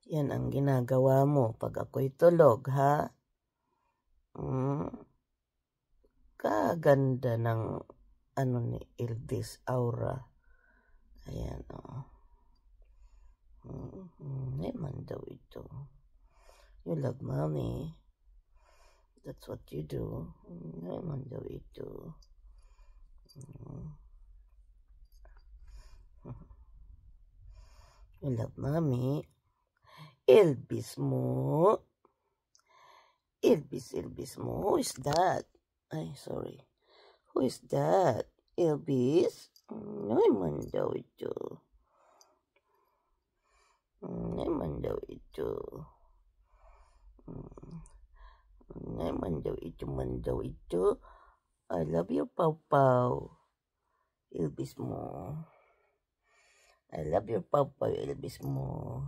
Yan ang ginagawa mo pag ako'y tulog, ha? Kaganda ng ano ni Elvis Aura. Ayan, oh. Naman daw ito. You love mommy. That's what you do. Naman daw ito. You love mommy. Elvis mo. Elvis mo. Who is that? Ay, sorry. Who is that? Elvis? Naman daw ito. Naman daw ito. Naman daw ito, man daw ito. I love you, Pau Pau. Elvis mo. I love you, Pau Pau, Elvis mo.